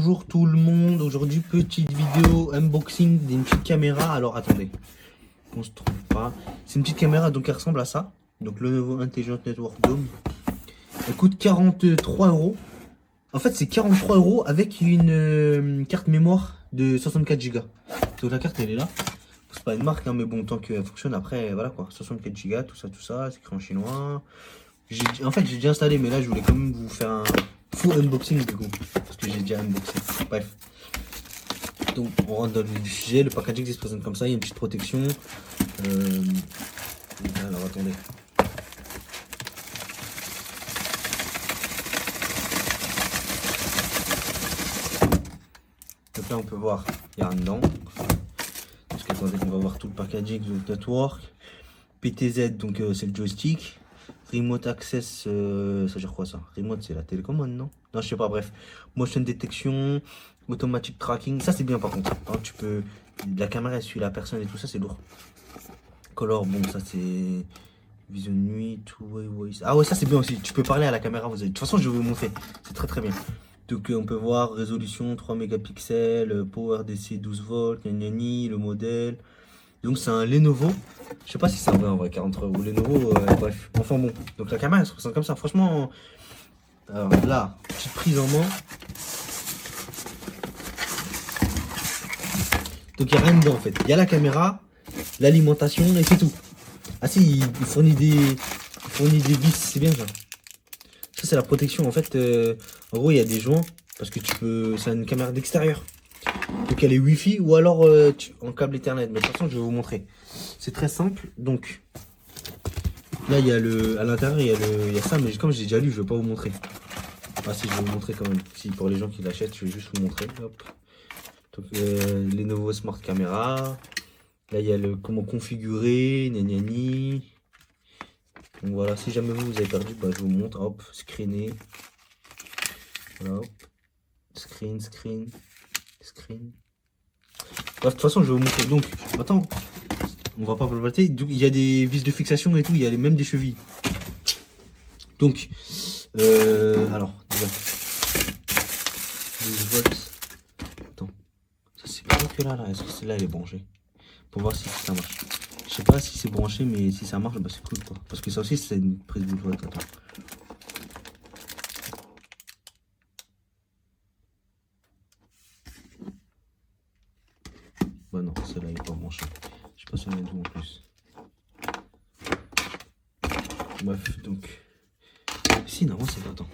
bonjour tout le monde. Aujourd'hui, petite vidéo unboxing d'une petite caméra. Alors attendez, qu'on se trompe pas. C'est une petite caméra donc elle ressemble à ça. Donc le nouveau Intelligent Network Dome. Elle coûte 43 euros. En fait, c'est 43 euros avec une carte mémoire de 64 Go. Donc la carte elle est là. C'est pas une marque, hein, mais bon, tant qu'elle fonctionne après, voilà quoi. 64 Go, tout ça, c'est écrit en chinois. En fait, j'ai déjà installé, mais là, je voulais quand même vous faire un full unboxing du coup. Parce que j'ai déjà unboxé. Bref. Donc, on rentre dans le vif du sujet. Le packaging se présente comme ça. Il y a une petite protection. Alors, attendez. Donc là, on peut voir, il y a un dedans. Parce que, attendez, on va voir tout le packaging de network. PTZ, donc c'est le joystick. Remote Access, ça veut dire quoi ça? Remote, c'est la télécommande, non? Non, je sais pas, bref. Motion Detection, Automatic Tracking, ça c'est bien par contre. Hein, tu peux. La caméra elle suit la personne et tout ça, c'est lourd. Color, bon, ça c'est. Vision nuit, two-way voice. Ah ouais, ça c'est bien aussi. Tu peux parler à la caméra. De toute façon, je vais vous montrer. C'est très très bien. Donc on peut voir résolution 3 mégapixels, Power DC 12 volts, le modèle. Donc c'est un Lenovo. Je sais pas si c'est vrai en vrai, 43 euros Lenovo, bref. Enfin bon, donc la caméra elle se présente comme ça. Franchement, alors là, petite prise en main. Donc il n'y a rien dedans en fait. Il y a la caméra, l'alimentation et c'est tout. Ah si, il fournit des vis, c'est bien ça. Ça c'est la protection en fait. En gros il y a des joints parce que tu peux. C'est une caméra d'extérieur. Donc elle est Wi-Fi ou alors en câble Ethernet. Mais de toute façon je vais vous montrer. C'est très simple. Donc là il y a à l'intérieur il y a ça, mais comme j'ai déjà lu, je vais pas vous montrer. Ah si, je vais vous montrer quand même. Si pour les gens qui l'achètent, je vais juste vous montrer. Hop. Donc les nouveaux smart caméras. Là il y a le comment configurer, gna. Donc voilà, si jamais vous avez perdu, bah, je vous montre. Hop, screener. Voilà, hop. Screen. Bref, de toute façon, je vais vous montrer. Donc, attends, on va pas blablater. Il y a des vis de fixation et tout, il y a même des chevilles. Donc, alors, déjà. 12 volts. Attends, ça c'est pas que là, est-ce que celle-là elle est branchée? Pour voir si ça marche. Je sais pas si c'est branché, mais si ça marche, bah c'est cool quoi. Parce que ça aussi, c'est une prise 12 volts. Attends. Bah non, celle-là elle est pas branchée. Je sais pas si on est tout en plus. Bref, donc. Si, normalement c'est pas. Attends.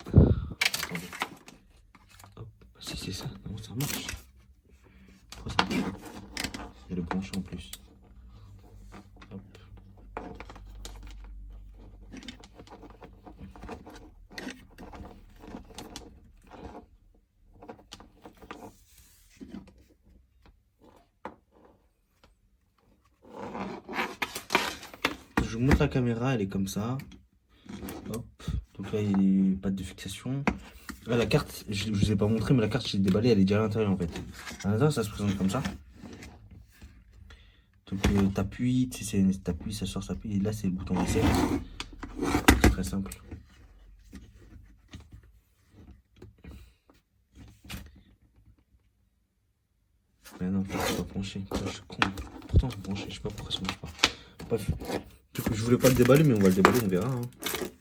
Attendez. Hop. Si c'est ça, non, ça marche. Pourquoi ça marche pas? Il y a le branché en plus. Hop. Je vous montre la caméra, elle est comme ça. Hop. Donc là, il y a les pattes de fixation. Là, la carte, je ne vous ai pas montré, mais la carte, je l'ai déballée, elle est déjà à l'intérieur en fait. À l'intérieur, ça se présente comme ça. Donc t'appuies, t'appuies, ça sort, s'appuie. Et là, c'est le bouton reset. C'est très simple. Mais non, c'est pas branché. Je suis con. Pourtant, c'est branché. Je sais pas pourquoi ça marche pas. Bref. Je voulais pas le déballer, mais on va le déballer, on verra. Hein.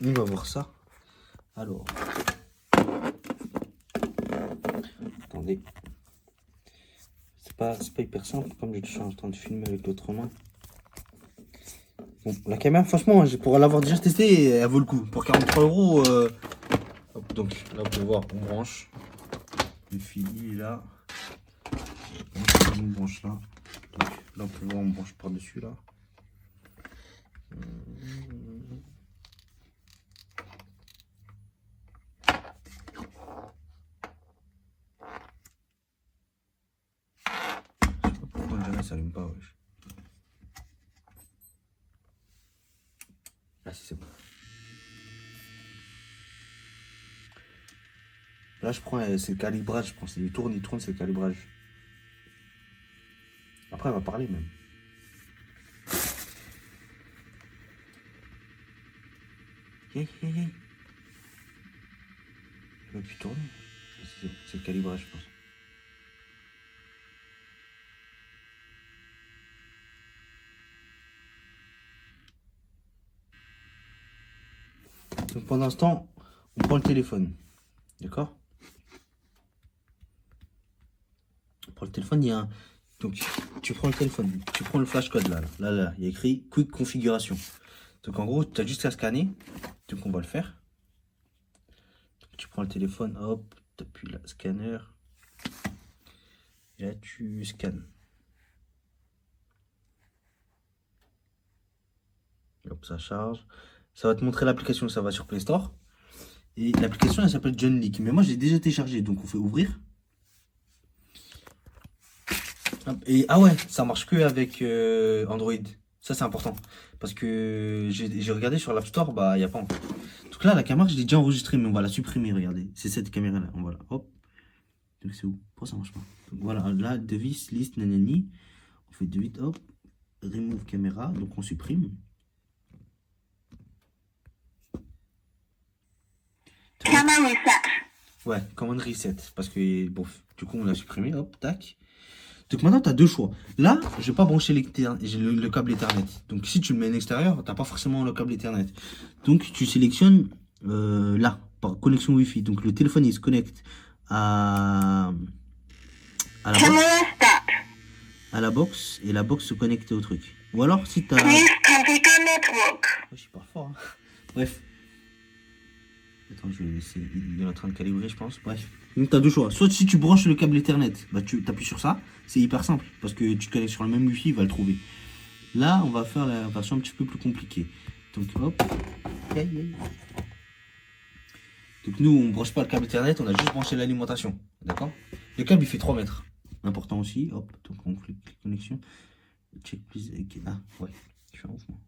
On va voir ça. Alors. Attendez. C'est pas hyper simple, comme je suis en train de filmer avec l'autre main. Bon, la caméra, franchement, pour l'avoir déjà testé, elle vaut le coup. Pour 43 euros. Hop, donc là, vous pouvez voir, on branche. Le fil, il est là. On branche là. Donc, là, on peut voir, on branche par-dessus là. Pourquoi jamais ça allume pas, wesh. Ah si, c'est bon. Là je prends, c'est le calibrage, je pense. Il tourne, c'est le calibrage. Après elle va parler même. va plus tourner. C'est le calibrage, je pense. Donc pendant ce temps, on prend le téléphone. D'accord? On prend le téléphone, il y a un... Donc tu prends le téléphone, tu prends le flash code là, il y a écrit Quick Configuration. Donc en gros, tu as juste à scanner. Donc on va le faire. Donc, tu prends le téléphone, hop, tu appuies là, scanner. Et là tu scannes. Hop, ça charge. Ça va te montrer l'application, ça va sur Play Store. Et l'application, elle s'appelle John Leak. Mais moi, j'ai déjà téléchargé. Donc, on fait ouvrir. Hop, et ah ouais, ça marche que avec Android. Ça, c'est important. Parce que j'ai regardé sur l'App Store, bah, il n'y a pas en fait. Donc là, la caméra, je l'ai déjà enregistrée, mais on va la supprimer. Regardez. C'est cette caméra-là. On va la. Hop. Donc, c'est où? Pourquoi ça marche pas? Donc, voilà. Là, device, list, nanani. On fait delete, hop. Remove caméra. Donc, on supprime. Camera reset. Ouais, commande reset. Parce que, bon, du coup, on l'a supprimé. Hop, tac. Donc maintenant, tu as deux choix. Là, je vais pas brancher le câble Ethernet. Donc si tu le mets à l'extérieur, tu n'as pas forcément le câble Ethernet. Donc tu sélectionnes là, par connexion Wi-Fi. Donc le téléphone, il se connecte à la box. Camera stop. À la box. Et la box se connecte au truc. Ou alors si tu as... Please configure network. Oh, je suis pas fort. Hein. Bref. Attends, je vais laisser. Il est en train de calibrer, je pense. Bref. Donc, tu as deux choix. Soit si tu branches le câble Ethernet, bah, tu appuies sur ça. C'est hyper simple. Parce que tu te connectes sur le même Wi-Fi, il va le trouver. Là, on va faire la version un petit peu plus compliquée. Donc, hop. Donc, nous, on ne branche pas le câble Ethernet, on a juste branché l'alimentation. D'accord? Le câble, il fait 3 mètres. Important aussi. Hop. Donc, on clique connexion. Check, please. Ah, ouais. Je fais un mouvement.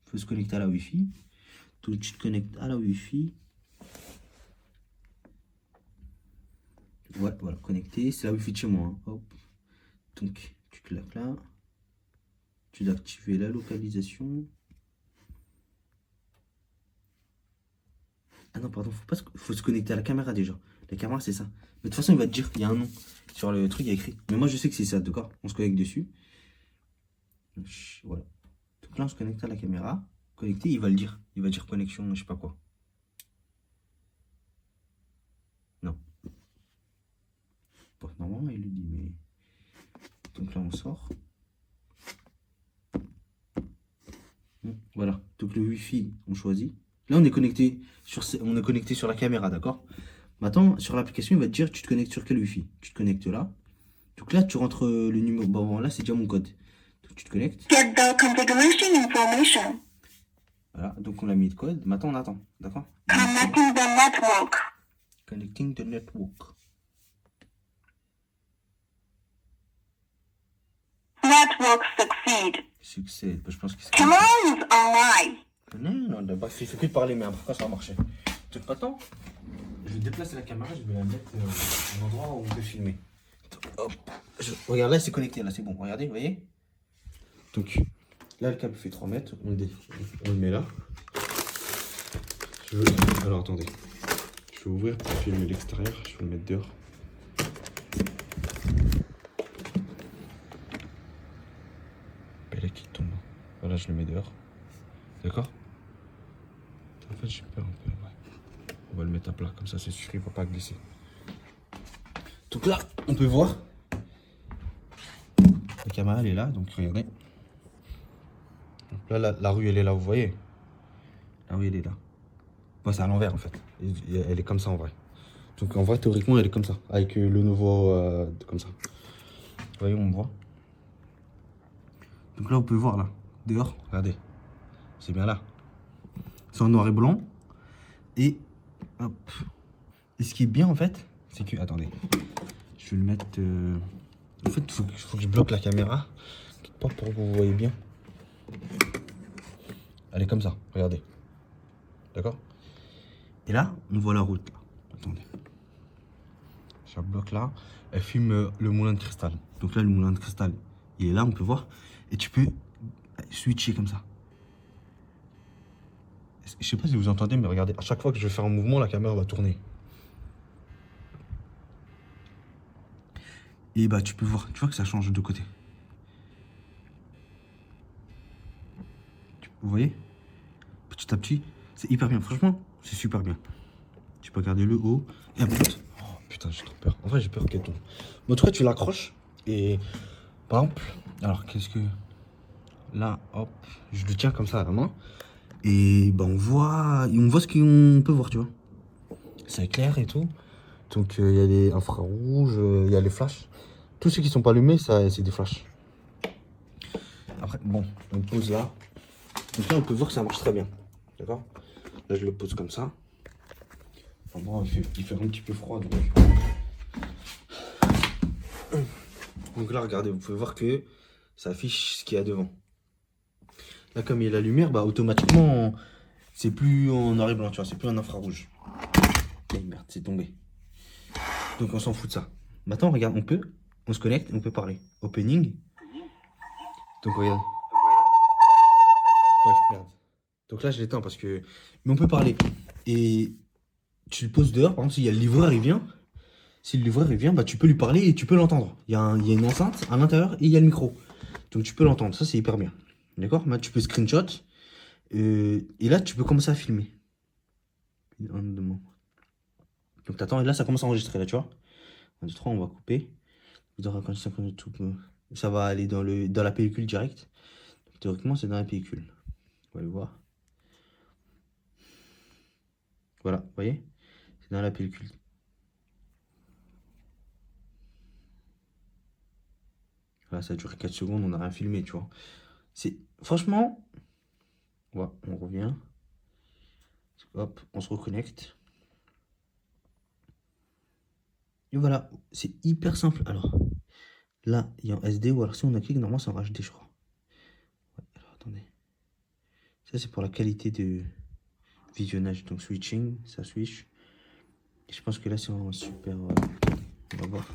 Il faut se connecter à la Wi-Fi. Donc, tu te connectes à la Wi-Fi. Ouais, voilà, connecté. C'est la Wi-Fi de chez moi. Hein. Hop. Donc, tu claques là. Tu dois activer la localisation. Ah non, pardon, faut se connecter à la caméra déjà. La caméra, c'est ça. Mais de toute façon, il va te dire qu'il y a un nom. Sur le truc, il y a écrit. Mais moi, je sais que c'est ça, d'accord? On se connecte dessus. Voilà. Donc là, on se connecte à la caméra. Connecté, il va le dire. Il va dire connexion, je sais pas quoi. Non. Bon, normalement, il le dit, mais... Donc là, on sort. Voilà. Donc le Wi-Fi, on choisit. Là, on est connecté sur la caméra, d'accord? Maintenant, sur l'application, il va te dire, tu te connectes sur quel Wi-Fi? Tu te connectes là. Donc là, tu rentres le numéro. Bon, là, c'est déjà mon code. Donc tu te connectes. Get the configuration information. Voilà, donc on a mis le code. Maintenant, on attend, d'accord? Connecting the network. Connecting the network. Network succeed. Succès. Je pense que c'est... Camera is online. Non, bref, il fait que de parler, mais après, ça va marcher. Donc maintenant, je vais déplacer la caméra, je vais la mettre à un endroit où on peut filmer. Hop. Regarde, là, c'est connecté, là, c'est bon. Regardez, vous voyez? Donc, là, le câble fait 3 mètres. On le met là. Alors, attendez. Je vais ouvrir pour filmer l'extérieur. Je vais le mettre dehors. Et là, qui tombe. Voilà, je le mets dehors. D'accord? En fait, j'ai peur un peu. Ouais. On va le mettre à plat, comme ça, c'est sûr, il ne va pas glisser. Donc là, on peut voir. La caméra, elle est là, donc regardez. Donc là, la rue, elle est là, vous voyez? La rue, elle est là. Bon, c'est à l'envers, en fait. Elle est comme ça, en vrai. Donc, en vrai, théoriquement, elle est comme ça. Avec le nouveau... comme ça. Vous voyez, on me voit. Donc là, on peut voir, là. Dehors, regardez. C'est bien là. C'est en noir et blanc. Et... hop. Et ce qui est bien, en fait, c'est que... Attendez. Je vais le mettre... En fait, il faut que je bloque la caméra. Pas pour que vous voyez bien. Elle est comme ça, regardez. D'accord? Et là, on voit la route. Là. Attendez. Je la bloque là. Elle filme le moulin de cristal. Donc là, le moulin de cristal, il est là, on peut voir. Et tu peux switcher comme ça. Je sais pas si vous entendez, mais regardez. À chaque fois que je vais faire un mouvement, la caméra va tourner. Et bah tu peux voir, tu vois que ça change de côté. Vous voyez? Petit à petit, c'est hyper bien. Franchement, c'est super bien. Tu peux regarder le haut. Et un peu. Oh putain, j'ai trop peur. En vrai, j'ai peur qu'elle tombe. Mais en tout cas, tu l'accroches. Et par exemple, alors qu'est-ce que. Là, hop, je le tiens comme ça à la main. Et bah on voit ce qu'on peut voir, tu vois. C'est clair et tout. Donc il y a les infrarouges, il y a les flashs. Tous ceux qui sont pas allumés, ça, c'est des flashs. Après, bon, on pose là. Donc là, on peut voir que ça marche très bien. D'accord? Là, je le pose comme ça. Enfin, bon, il fait un petit peu froid. Donc là, regardez, vous pouvez voir que ça affiche ce qu'il y a devant. Là, comme il y a la lumière, bah automatiquement, c'est plus en noir et blanc, tu vois, c'est plus en infrarouge. Eh merde, c'est tombé. Donc on s'en fout de ça. Maintenant, regarde, on se connecte, on peut parler. Opening. Donc regarde. Bref, merde. Donc là, je l'éteins parce que. Mais on peut parler. Et tu le poses dehors, par exemple, s'il y a le livreur, il vient. Si le livreur il vient, bah tu peux lui parler et tu peux l'entendre. Il y a une enceinte à l'intérieur et il y a le micro. Donc tu peux l'entendre, ça c'est hyper bien. D'accord? Maintenant tu peux screenshot. Et là tu peux commencer à filmer. Un, deux mots. Donc t'attends et là ça commence à enregistrer là, tu vois. 1, 2, 3, on va couper. Vous aurez quand 50 tout. Ça va aller dans la pellicule direct. Donc, théoriquement c'est dans la pellicule. On va le voir. Voilà, vous voyez? C'est dans la pellicule. Là ça a duré 4 secondes, on n'a rien filmé, tu vois. C'est. Franchement. Ouais, on revient. Hop, on se reconnecte. Et voilà, c'est hyper simple. Alors, là, il y a un SD, ou alors si on a cliqué, normalement c'est en HD, je crois. Ouais, alors attendez. Ça, c'est pour la qualité de visionnage. Donc, switching, ça switch. Et je pense que là, c'est en super. On va voir.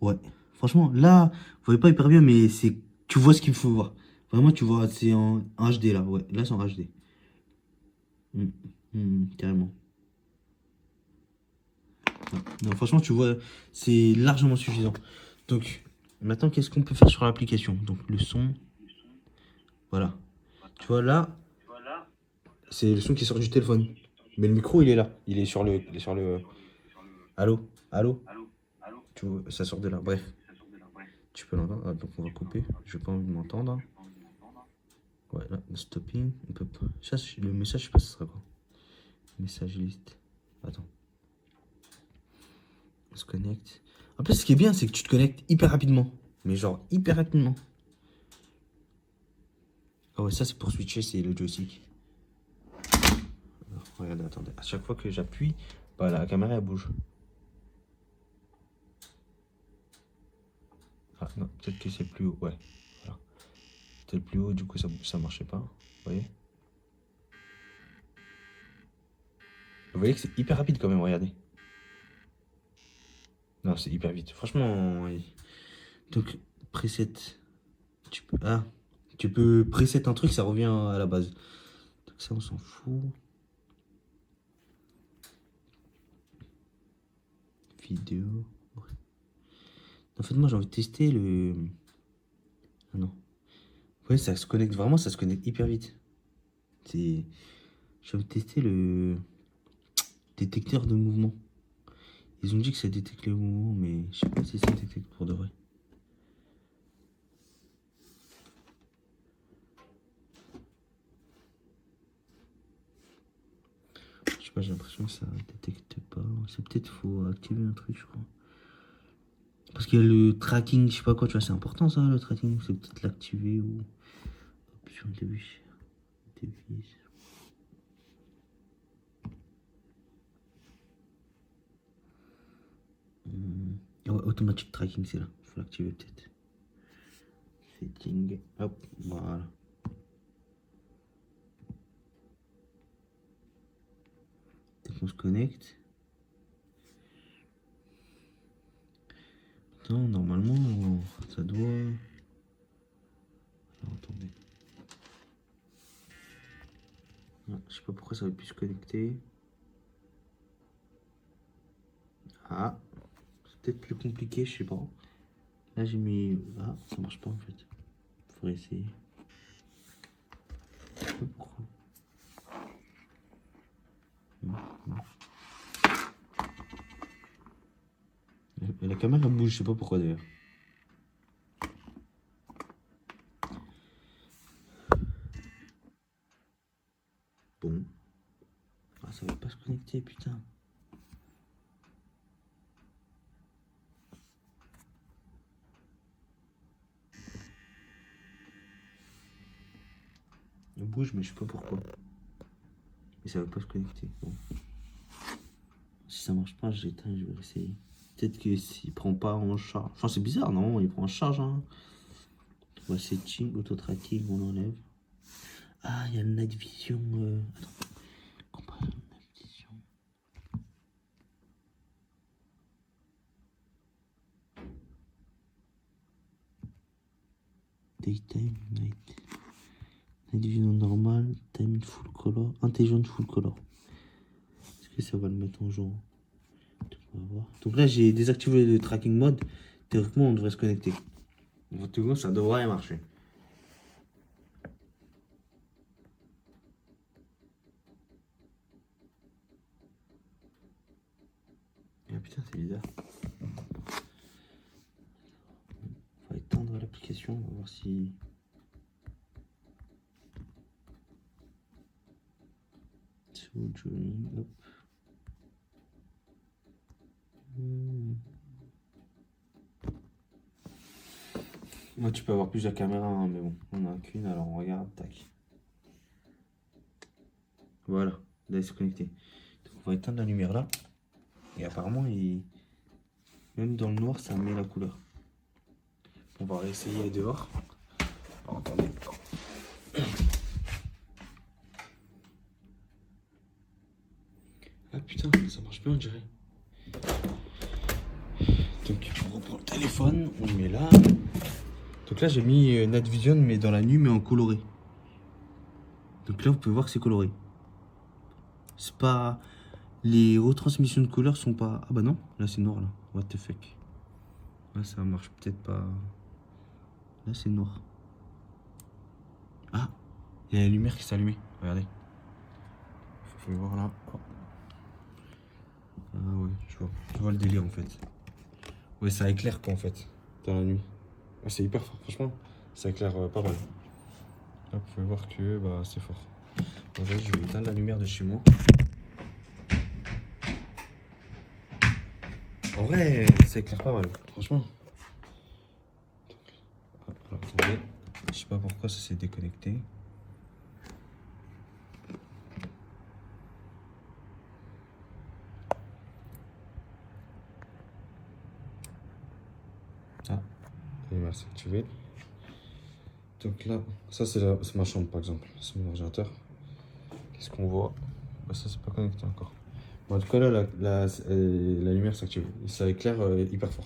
Ouais. Franchement, là, vous voyez pas hyper bien, mais c'est. Tu vois ce qu'il faut voir. Vraiment, tu vois, c'est en HD là. Ouais, là, c'est en HD. Carrément. Non, franchement, tu vois, c'est largement suffisant. Donc, maintenant, qu'est-ce qu'on peut faire sur l'application? Donc, le son, voilà. Tu vois, là, c'est le son qui sort du téléphone. Mais le micro, il est là. Il est sur le. Allô? Allô? Tu vois, ça sort de là. Bref, tu peux l'entendre. Ah, donc, on va couper. Je n'ai pas envie de m'entendre. Ouais, là, stopping. On peut pas. Ça, le message, je sais pas ce sera quoi. Message liste. Attends. On se connecte. En plus, ce qui est bien, c'est que tu te connectes hyper rapidement. Mais genre, hyper rapidement. Ah ouais, ça, c'est pour switcher, c'est le joystick. Alors, regardez, attendez. À chaque fois que j'appuie, bah, la caméra, elle bouge. Ah non, peut-être que c'est plus haut. Ouais, voilà. C'était plus haut, du coup, ça marchait pas. Vous voyez? Vous voyez que c'est hyper rapide quand même, regardez. Non, c'est hyper vite. Franchement, oui. Donc, preset. Tu peux preset un truc, ça revient à la base. Donc ça, on s'en fout. Vidéo. Ouais. En fait, moi, j'ai envie de tester le... Ah non. Ouais, ça se connecte vraiment, ça se connecte hyper vite. C'est... J'ai envie de tester le détecteur de mouvement. Ils ont dit que ça détecte le mouvement, mais je sais pas si ça détecte pour de vrai. Je sais pas, j'ai l'impression que ça détecte pas. C'est peut-être faut activer un truc, je crois. Parce qu'il y a le tracking, je sais pas quoi, tu vois, c'est important ça, le tracking. C'est peut-être l'activer ou... Option device. Ouais, automatic tracking, c'est là. Faut l'activer peut-être. Setting. Hop, voilà. Peut-être qu'on se connecte. Non, normalement, ça doit... Alors, attendez. Ah, je sais pas pourquoi ça va plus se connecter. Ah, c'est peut-être plus compliqué, je sais pas. Là, j'ai mis... Ah, ça marche pas en fait. Faudrait essayer. Je sais pas pourquoi. La caméra bouge, je sais pas pourquoi d'ailleurs. Bon. Ah, ça va pas se connecter, putain. Il bouge, mais je sais pas pourquoi. Et ça va pas se connecter. Bon. Si ça marche pas, j'éteins, je vais essayer. Peut-être que s'il prend pas en charge. Enfin, c'est bizarre, non? Il prend en charge, hein. On va setting, auto-tracking, on enlève. Ah, il y a le night vision. Attends. Comparaison night vision. Daytime, night. Night vision normal, time full color, intelligent full color. Est-ce que ça va le mettre en jour? On va voir. Donc là, j'ai désactivé le tracking mode. Théoriquement, on devrait se connecter. Théoriquement, ça devrait marcher. Ah putain, c'est bizarre. On va éteindre l'application, on va voir si... Hop. Moi, tu peux avoir plusieurs caméras, hein, mais bon, on en a qu'une, alors on regarde, tac. Voilà, là, il s'est connecté. Donc, on va éteindre la lumière là. Et apparemment, même dans le noir, ça met la couleur. On va réessayer dehors. Alors, attendez. Ah putain, ça marche bien, on dirait. Donc, on reprend le téléphone, on le met là. Donc là, j'ai mis Night Vision, mais dans la nuit, mais en coloré. Donc là, vous pouvez voir que c'est coloré. C'est pas... Les retransmissions de couleurs sont pas... Ah bah non, là c'est noir là. What the fuck. Là ça marche peut-être pas. Là c'est noir. Ah, il y a la lumière qui s'est allumée. Regardez. Faut voir là. Oh. Ah ouais, je vois le délire en fait. Ouais, ça éclaire quoi en fait. Dans la nuit. Ouais, c'est hyper fort, franchement. Ça éclaire pas mal. Là, vous pouvez voir que bah, c'est fort. En vrai, je vais éteindre la lumière de chez moi. En vrai, ça éclaire pas mal, franchement. Alors, attendez, je sais pas pourquoi ça s'est déconnecté. Ah, lumière s'est activée. Donc là, ça c'est ma chambre par exemple, c'est mon ordinateur. Qu'est-ce qu'on voit? Bah, ça c'est pas connecté encore. Bon, en tout cas là, la lumière s'active. Ça éclaire hyper fort.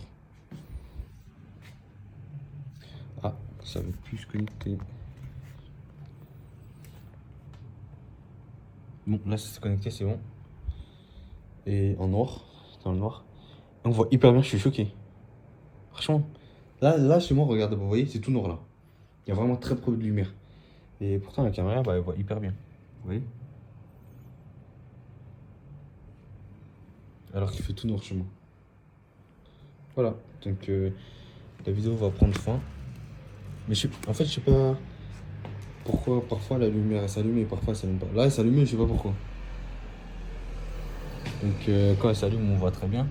Ah, ça veut plus se connecter. Bon, là c'est connecté, c'est bon. Et en noir, dans le noir. On voit hyper bien, je suis choqué. Franchement, là chez moi, regardez, vous voyez, c'est tout noir là. Il y a vraiment très peu de lumière. Et pourtant la caméra, bah, elle voit hyper bien. Vous voyez? Alors qu'il fait tout noir chez moi. Voilà, donc la vidéo va prendre fin. Mais en fait, je sais pas pourquoi parfois la lumière elle s'allume et parfois elle s'allume pas. Là, elle s'allume, je sais pas pourquoi. Donc quand elle s'allume, on voit très bien.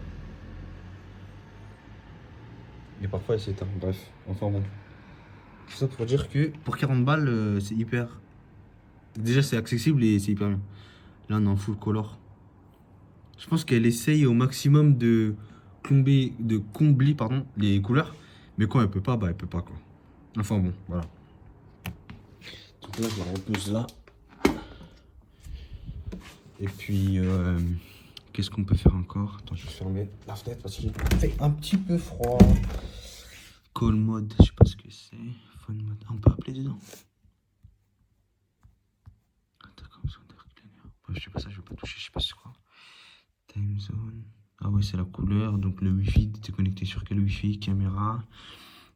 Et parfois elle s'éteint. Bref, enfin bon. Tout ça pour dire que pour 40 balles, c'est hyper. Déjà, c'est accessible et c'est hyper bien. Là, on est en full color. Je pense qu'elle essaye au maximum de combler pardon, les couleurs. Mais quand elle peut pas, bah elle peut pas quoi. Enfin bon, voilà. Donc là, je la repose là. Et puis, qu'est-ce qu'on peut faire encore? Attends, je vais fermer la fenêtre parce qu'il fait un petit peu froid. Call mode, je sais pas ce que c'est. Phone mode, on peut appeler dedans. Attends, comme ça, je sais pas ça, je vais pas toucher, je sais pas c'est quoi. Time zone. Ah ouais, c'est la couleur. Donc le Wi-Fi, tu es connecté sur quel Wi-Fi? Caméra.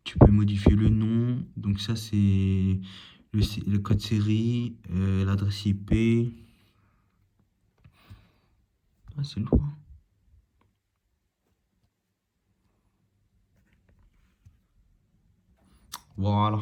Tu peux modifier le nom. Donc ça, c'est le code série, l'adresse IP. Ah, c'est lourd, hein. Voilà.